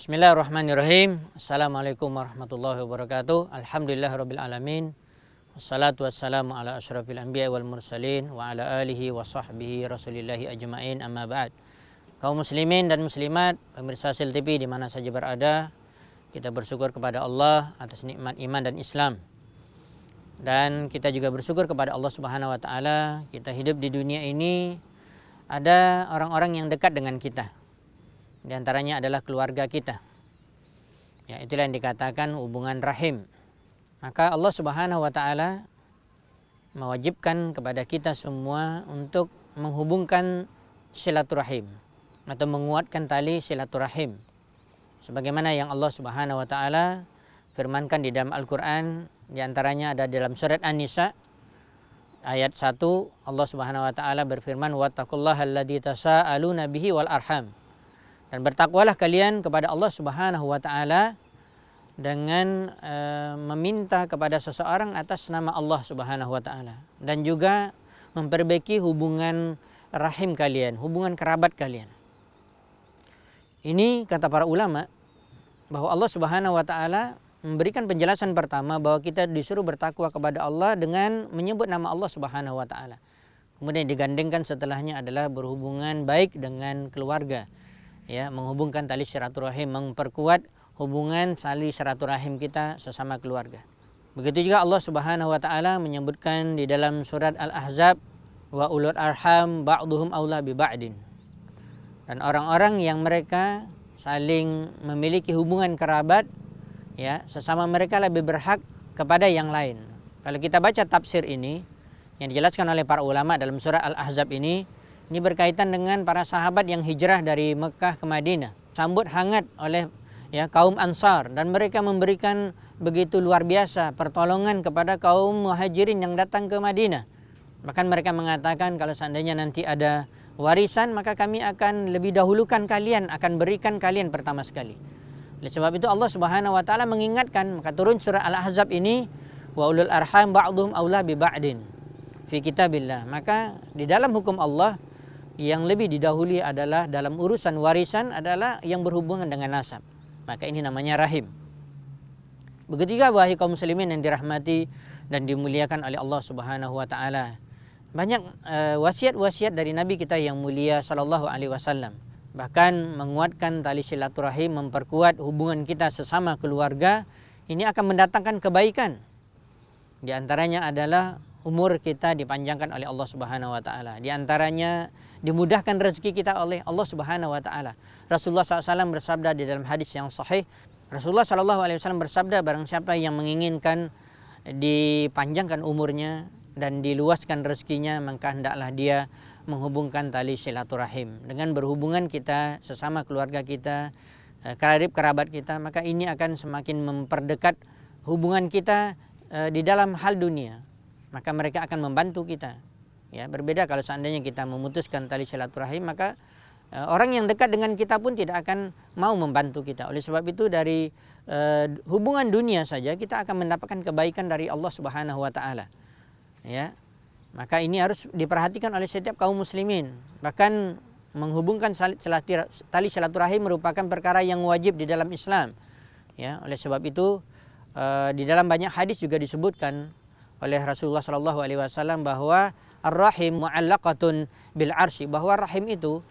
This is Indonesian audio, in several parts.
Bismillahirrahmanirrahim. Assalamualaikum warahmatullahi wabarakatuh. Alhamdulillahirabbil alamin. Wassalatu wassalamu ala asyrafil anbiya wal mursalin wa ala alihi wa sahbihi rasulillahi ajmain, amma ba'd. Kaum muslimin dan muslimat, pemirsa Sil TV di mana saja berada, kita bersyukur kepada Allah atas nikmat iman dan Islam. Dan kita juga bersyukur kepada Allah Subhanahu wa taala, kita hidup di dunia ini ada orang-orang yang dekat dengan kita. Di antaranya adalah keluarga kita. Ya, itulah yang dikatakan hubungan rahim. Maka Allah Subhanahu wa taala mewajibkan kepada kita semua untuk menghubungkan silaturahim atau menguatkan tali silaturahim. Sebagaimana yang Allah Subhanahu wa taala firmankan di dalam Al-Qur'an, di antaranya ada dalam surat An-Nisa ayat 1, Allah Subhanahu wa taala berfirman, "Wattaqullaha alladzi tasaaluna bihi wal arham." Dan bertakwalah kalian kepada Allah Subhanahu wa taala dengan meminta kepada seseorang atas nama Allah Subhanahu wa taala, dan juga memperbaiki hubungan rahim kalian, hubungan kerabat kalian. Ini kata para ulama bahwa Allah Subhanahu wa taala memberikan penjelasan pertama bahwa kita disuruh bertakwa kepada Allah dengan menyebut nama Allah Subhanahu wa taala. Kemudian digandengkan setelahnya adalah berhubungan baik dengan keluarga. Ya, menghubungkan tali silaturahim, memperkuat hubungan tali silaturahim kita sesama keluarga. Begitu juga Allah Subhanahu wa taala menyebutkan di dalam surat Al-Ahzab, wa ulul arham ba'duhum aula bi ba'din. Dan orang-orang yang mereka saling memiliki hubungan kerabat, ya, sesama mereka lebih berhak kepada yang lain. Kalau kita baca tafsir ini yang dijelaskan oleh para ulama dalam surah Al-Ahzab ini berkaitan dengan para sahabat yang hijrah dari Mekah ke Madinah, sambut hangat oleh kaum Ansar, dan mereka memberikan begitu luar biasa pertolongan kepada kaum Muhajirin yang datang ke Madinah. Bahkan mereka mengatakan kalau seandainya nanti ada warisan, maka kami akan lebih dahulukan kalian, akan berikan kalian pertama sekali. Oleh sebab itu Allah Subhanahu wa taala mengingatkan, maka turun surah Al-Ahzab ini, wa ulul arham ba'duhum aula bi ba'din fi kitabillah. Maka di dalam hukum Allah yang lebih didahului adalah dalam urusan warisan adalah yang berhubungan dengan nasab. Maka ini namanya rahim. Begitu juga wahai kaum muslimin yang dirahmati dan dimuliakan oleh Allah Subhanahu wa taala. Banyak wasiat-wasiat dari Nabi kita yang mulia sallallahu alaihi wasallam. Bahkan menguatkan tali silaturahim, memperkuat hubungan kita sesama keluarga, ini akan mendatangkan kebaikan. Di antaranya adalah umur kita dipanjangkan oleh Allah Subhanahu wa taala. Di antaranya dimudahkan rezeki kita oleh Allah Subhanahu wa taala. Rasulullah SAW bersabda di dalam hadis yang sahih, Rasulullah SAW bersabda, barang siapa yang menginginkan dipanjangkan umurnya dan diluaskan rezekinya, maka hendaklah dia menghubungkan tali silaturahim. Dengan berhubungan kita sesama keluarga kita, karib kerabat kita, maka ini akan semakin memperdekat hubungan kita di dalam hal dunia. Maka mereka akan membantu kita. Ya, berbeda kalau seandainya kita memutuskan tali silaturahim, maka orang yang dekat dengan kita pun tidak akan mau membantu kita. Oleh sebab itu dari hubungan dunia saja kita akan mendapatkan kebaikan dari Allah Subhanahu wa taala. Ya. Maka ini harus diperhatikan oleh setiap kaum muslimin. Bahkan menghubungkan tali silaturahim merupakan perkara yang wajib di dalam Islam. Ya, oleh sebab itu di dalam banyak hadis juga disebutkan oleh Rasulullah sallallahu alaihi wasallam bahwa ar-rahim mu'allaqatun bil arsy, bahwa rahim itu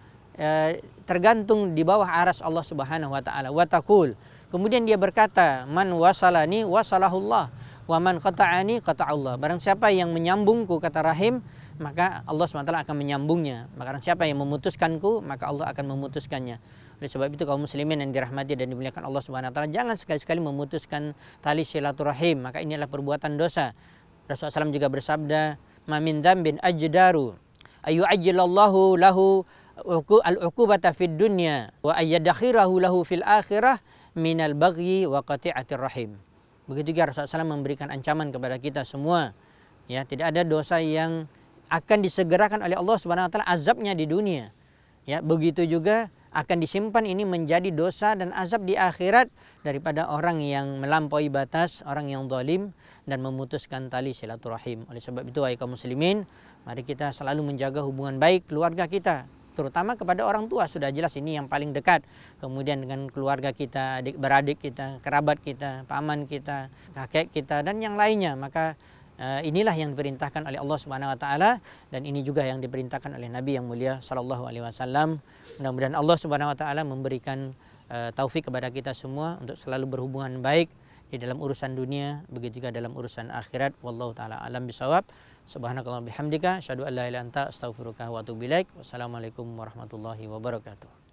tergantung di bawah aras Allah Subhanahu wa taala. Wa taqul, kemudian dia berkata, man wasalani wasalahullah wa man qata'ani qata'allah. Barang siapa yang menyambungku, kata rahim, maka Allah SWT akan menyambungnya. Barang siapa yang memutuskanku, maka Allah akan memutuskannya. Oleh sebab itu kaum muslimin yang dirahmati dan dimuliakan Allah Subhanahu wa taala, jangan sekali-sekali memutuskan tali silaturahim, maka ini adalah perbuatan dosa. Rasulullah SAW juga bersabda, ma min dzambin ajdaru ayu ajjallallahu lahu al-uqubata fid dunya wa ayyadakhirahu lahu fil akhirah minal baghi wa qati'atir rahim. Begitu juga Rasulullah SAW memberikan ancaman kepada kita semua. Ya, tidak ada dosa yang akan disegerakan oleh Allah Subhanahu wa taala azabnya di dunia. Ya, begitu juga akan disimpan ini menjadi dosa dan azab di akhirat daripada orang yang melampaui batas, orang yang zalim dan memutuskan tali silaturahim. Oleh sebab itu wahai kaum muslimin, mari kita selalu menjaga hubungan baik keluarga kita. terutama kepada orang tua, sudah jelas ini yang paling dekat. Kemudian dengan keluarga kita, adik beradik kita, kerabat kita, paman kita, kakek kita, dan yang lainnya. Maka inilah yang diperintahkan oleh Allah Subhanahu wa taala, dan ini juga yang diperintahkan oleh Nabi yang mulia sallallahu alaihi wasallam. Mudah-mudahan Allah Subhanahu wa taala memberikan taufik kepada kita semua untuk selalu berhubungan baik di dalam urusan dunia, begitu juga dalam urusan akhirat. Wallahu taala alam bisawab. Subhanakallahumma bihamdika asyhadu an la ilaha illa anta astaghfiruka wa atubu ilaik. Wassalamualaikum warahmatullahi wabarakatuh.